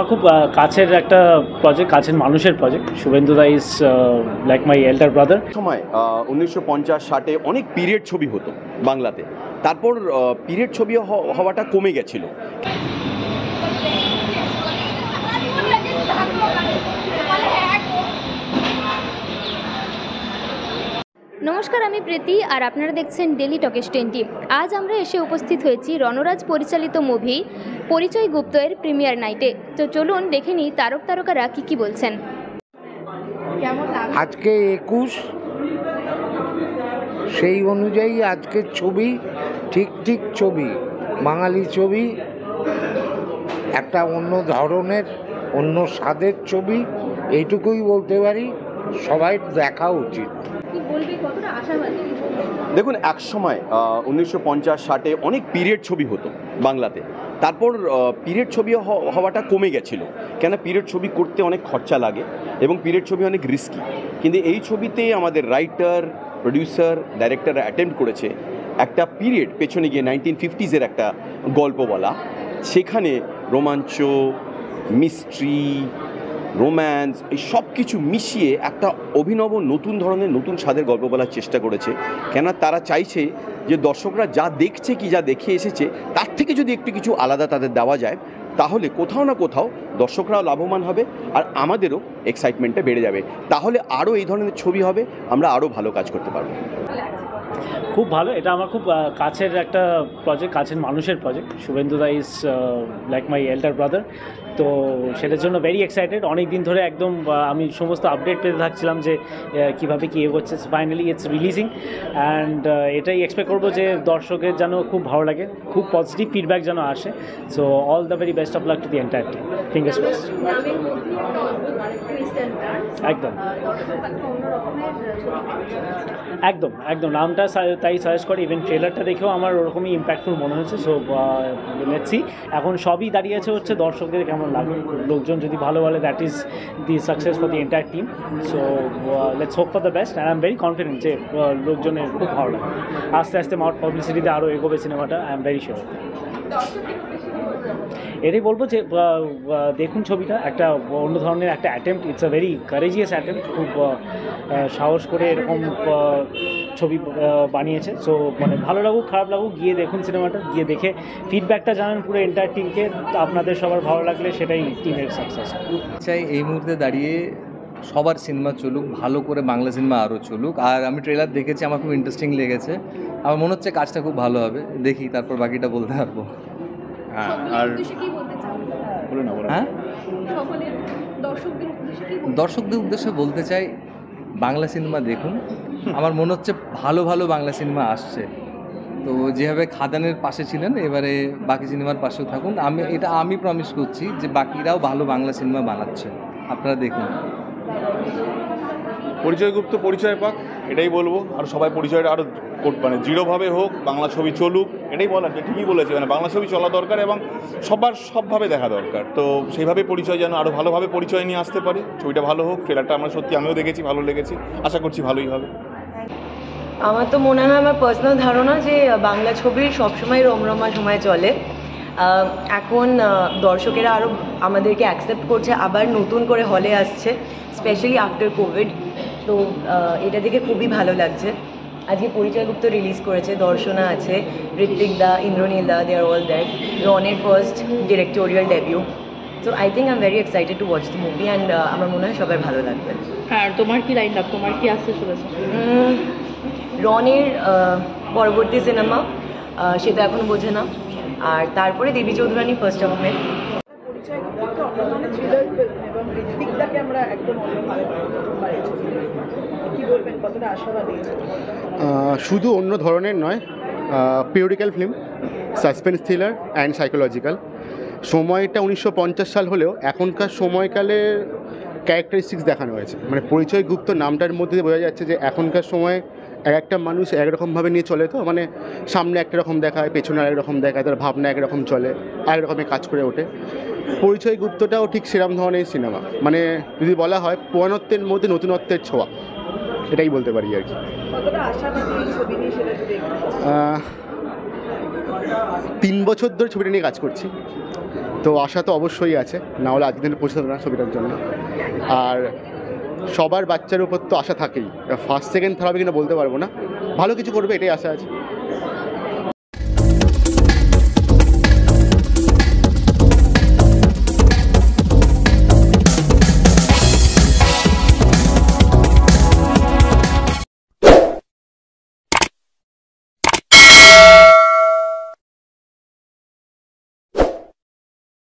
খুব কাছের একটা প্রজেক্ট, কাছের মানুষের project. Suvendu da is like my elder brother. সময় 1950-60 অনেক পিরিয়ড ছবি হতো বাংলাতে। তারপর পিরিয়ড ছবি হওয়াটা কমে গেছিল। নমস্কার, আমি প্রীতি আর আপনারা দেখছেন ডেলি টকেশ 20। আজ আমরা এসে উপস্থিত হয়েছি রণরাজ পরিচালিত মুভি পরিচয় গুপ্ত এর প্রিমিয়ার নাইটে। তো চলুন দেখে নিই তারকারা কি বলছেন। আজকে 21, সেই অনুযায়ী আজকের ছবি ঠিক ছবি, বাঙালি ছবি, একটা অন্য ধরনের অন্য স্বাদের ছবি, এইটুকুই বলতে পারি। সবাই দেখা উচিত। দেখুন, এক সময় 1950-60 অনেক পিরিয়ড ছবি হতো বাংলাতে। তারপর পিরিয়ড ছবি হওয়াটা কমে গেছিল। কেন, পিরিয়ড ছবি করতে অনেক খরচা লাগে এবং পিরিয়ড ছবি অনেক রিস্কি। কিন্তু এই ছবিতে আমাদের রাইটার, প্রডিউসার, ডাইরেক্টর অ্যাটেম্প্ট করেছে একটা পিরিয়ড পেছনে গিয়ে 1950s একটা গল্প বলা। সেখানে রোমাঞ্চ, মিস্ট্রি, রোম্যান্স, এই সব কিছু মিশিয়ে একটা অভিনব নতুন ধরনের নতুন স্বাদের গল্প বলার চেষ্টা করেছে। কেন, তারা চাইছে যে দর্শকরা যা দেখছে কি যা দেখে এসেছে তার থেকে যদি একটু কিছু আলাদা তাদের দেওয়া যায়, তাহলে কোথাও না কোথাও দর্শকরাও লাভবান হবে আর আমাদেরও এক্সাইটমেন্টটা বেড়ে যাবে। তাহলে আরও এই ধরনের ছবি হবে, আমরা আরও ভালো কাজ করতে পারবো। খুব ভালো, এটা আমার খুব কাছের একটা প্রজেক্ট, কাছের মানুষের project. Suvendu da is like my elder brother. তো সেটার জন্য ভেরি এক্সাইটেড। অনেক দিন ধরে একদম আমি সমস্ত আপডেট পেতে থাকছিলাম যে কীভাবে কী এগোচ্ছে। ফাইনালি ইটস রিলিজিং অ্যান্ড এটাই এক্সপেক্ট করবো যে দর্শকের যেন খুব ভালো লাগে, খুব পজিটিভ ফিডব্যাক যেন আসে। So all the very best of luck to the entire team. Fingers crossed. একদম একদম একদম নামটা তাই সাজেস্ট করে। ইভেন ট্রেলারটা দেখেও আমার ওরকমই ইম্প্যাক্টফুল মনে হয়েছে। So let's see. এখন সবই দাঁড়িয়েছে হচ্ছে দর্শকদের কেমন লাগে। লোকজন যদি ভালো বলে, that is the success for the entire team. So let's hope for the best and I am very confident যে লোকজনের খুব ভালো লাগে। আস্তে আস্তে মাউথ পাবলিসিটিতে আরও এগোবে সিনেমাটা, আই এম ভেরি শিওর। এটাই বলবো যে দেখুন ছবিটা, একটা অন্য ধরনের একটা attempt. It's a very courageous attempt. খুব সাহস করে এরকম ছবি বানিয়েছে। সো মানে ভালো লাগুক খারাপ লাগুক, গিয়ে দেখুন সিনেমাটা, গিয়ে দেখে ফিডব্যাকটা জানান পুরো এন্টায়ার টিমকে। আপনাদের সবার ভালো লাগলে সেটাই টিমের সাকসেস। চাই এই মুহূর্তে দাঁড়িয়ে সবার সিনেমা চলুক, ভালো করে বাংলা সিনেমা আরও চলুক। আর আমি ট্রেলার দেখেছি, আমার খুব ইন্টারেস্টিং লেগেছে। আমার মনে হচ্ছে কাজটা খুব ভালো হবে। দেখি, তারপর বাকিটা বলতে পারবো। হ্যাঁ, আর হ্যাঁ, দর্শকদের উদ্দেশ্যে বলতে চাই, বাংলা সিনেমা দেখুন। আমার মনে হচ্ছে ভালো ভালো বাংলা সিনেমা আসছে। তো যেভাবে খাদানের পাশে ছিলেন, এবারে বাকি সিনেমার পাশেও থাকুন। আমি প্রমিস করছি যে বাকিরাও ভালো বাংলা সিনেমা বানাচ্ছে, আপনারা দেখুন। পরিচয়গুপ্ত পরিচয় পাক, এটাই বলবো। আর সবাই পরিচয়টা আরও মানে দৃঢ়ভাবে হোক, বাংলা ছবি চলুক, এটাই বলার। যে ঠিকই বলেছে, মানে বাংলা ছবি চলা দরকার এবং সবভাবে দেখা দরকার। তো সেইভাবে পরিচয় যেন আরও ভালোভাবে পরিচয় নিয়ে আসতে পারে। ছবিটা ভালো হোক। ট্রেলারটা আমিও দেখেছি, ভালো লেগেছে। আশা করছি ভালোই হবে। আমার তো মনে হয়, আমার পার্সোনাল ধারণা যে বাংলা ছবির সবসময় রমরমা সময় চলে। এখন দর্শকেরা আরও আমাদেরকে অ্যাকসেপ্ট করছে, আবার নতুন করে হলে আসছে, স্পেশালি আফটার কোভিড। তো এটা দেখে খুবই ভালো লাগছে। আজকে পরিচয়গুপ্ত রিলিজ করেছে, দর্শনা আছে, Ritwik da, Indraneel da, they are all that. রনের first directorial debut. So I think I am very excited to watch the movie and আমার মনে হয় সবাই ভালো লাগবে। হ্যাঁ, তোমার কি লাইন আপ, তোমার কি আসতে চলেছে? রনের পরবর্তী সিনেমা, সে তো এখন বোঝে না। আর তারপরে দেবী চৌধুরানী ফার্স্ট আহমেদ। শুধু অন্য ধরনের নয়, periodical film, suspense thriller and psychological. সময়টা 1950 সাল হলেও এখনকার সময়কালের ক্যারেক্টারিস্টিক্স দেখানো হয়েছে। মানে পরিচয় গুপ্ত নামটার মধ্যে বোঝা যাচ্ছে যে এখনকার সময় একটা মানুষ একরকমভাবে নিয়ে চলে। তো মানে সামনে একটা রকম দেখায়, পেছনে আরেক রকম দেখায়, তার ভাবনা একরকম চলে, আরেক রকমের কাজ করে ওঠে। পরিচয় গুপ্তটাও ঠিক সেরকম ধরনের সিনেমা। মানে যদি বলা হয় পুরাণত্বের মধ্যে নতুনত্বের ছোঁয়া, এটাই বলতে পারি আর কি। 3 বছর ধরে ছবিটা নিয়ে কাজ করছি। তো আশা তো অবশ্যই আছে, না হলে আজকের দিনে পৌঁছাতো না ছবিটার জন্য। আর সবার বাচ্চার উপর তো আশা থাকেই, ফার্স্ট সেকেন্ড থার্ড হবে কিনা বলতে পারবো না, ভালো কিছু করবে এটাই আশা আছে।